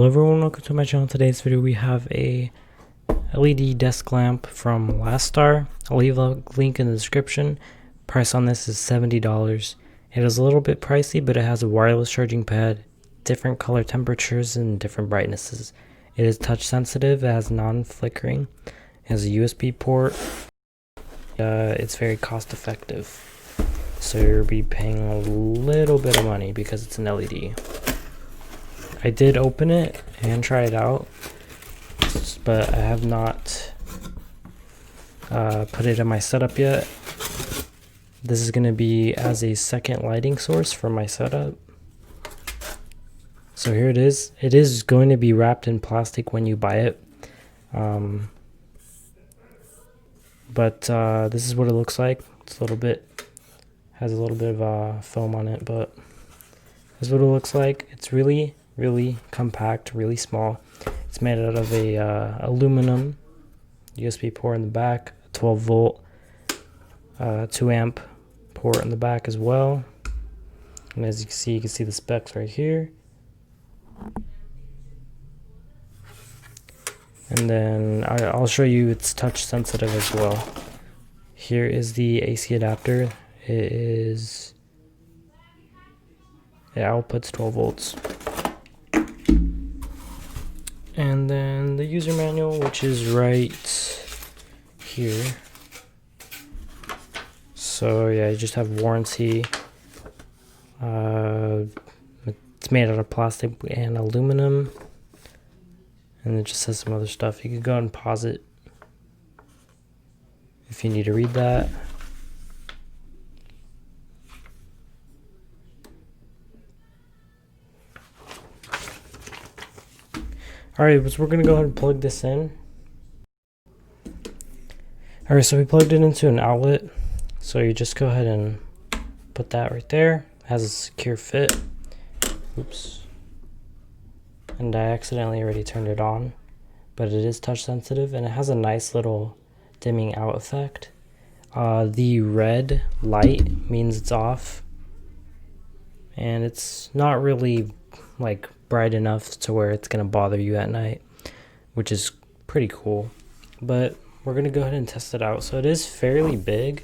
Hello everyone, welcome to my channel. Today's video we have a LED desk lamp from Lastar. I'll leave a link in the description. Price on this is $70. It is a little bit pricey, but it has a wireless charging pad, different color temperatures, and different brightnesses. It is touch sensitive, it has non-flickering, it has a USB port. It's very cost effective, so you'll be paying a little bit of money because it's an LED. I did open it and try it out, but I have not put it in my setup yet. This is going to be as a second lighting source for my setup. So here it is. It is going to be wrapped in plastic when you buy it. But this is what it looks like. It's a little bit, has a little bit of foam on it, but this is what it looks like. It's really compact, really small. It's made out of a aluminum USB port in the back, a 12 volt 2 amp port in the back as well. And as you can see the specs right here. And then I'll show you it's touch sensitive as well. Here is the AC adapter. It outputs 12 volts. And then the user manual, which is right here. So yeah, you just have warranty. It's made out of plastic and aluminum. And it just says some other stuff. You can go and pause it if you need to read that. Alright, so we're going to go ahead and plug this in. Alright, so we plugged it into an outlet. So you just go ahead and put that right there. It has a secure fit. Oops. And I accidentally already turned it on. But it is touch sensitive and it has a nice little dimming out effect. The red light means it's off. And it's not really like bright enough to where it's going to bother you at night, which is pretty cool. But we're going to go ahead and test it out. So it is fairly big.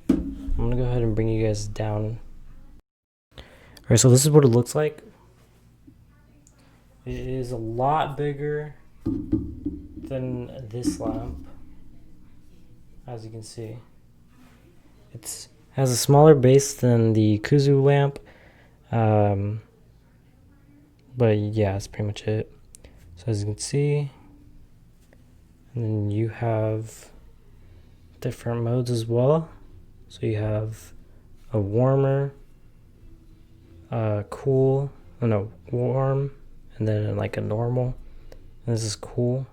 I'm going to go ahead and bring you guys down. Alright, so this is what it looks like. It is a lot bigger than this lamp, as you can see. It has a smaller base than the Kuzu lamp. But yeah, that's pretty much it. So as you can see, and then you have different modes as well. So you have a warmer, cool, warm, and then like a normal. And this is cool.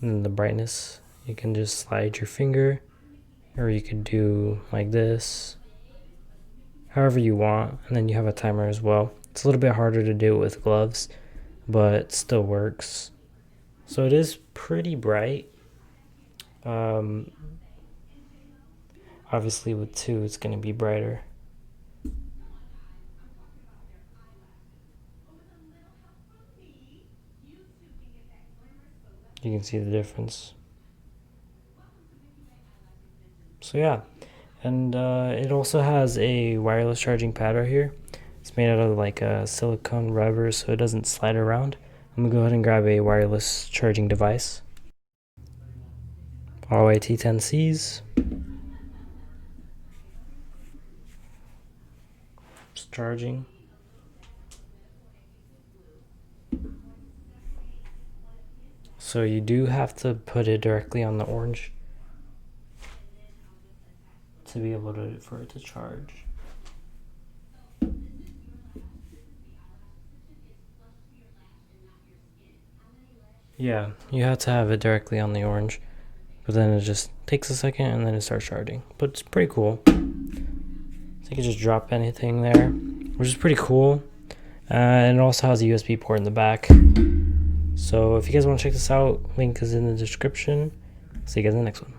And then the brightness, you can just slide your finger, or you could do like this, however you want. And then you have a timer as well. It's a little bit harder to do with gloves, but it still works. So it is pretty bright. Obviously with 2 it's going to be brighter. You can see the difference. So yeah, and it also has a wireless charging pad right here. It's made out of like a silicone rubber so it doesn't slide around. I'm gonna go ahead and grab a wireless charging device. Huawei T10Cs. It's charging. So you do have to put it directly on the orange to be able for it to charge. Yeah, you have to have it directly on the orange, but then it just takes a second and then it starts charging. But it's pretty cool. So you can just drop anything there, which is pretty cool. And it also has a USB port in the back. So if you guys want to check this out, link is in the description. See you guys in the next one.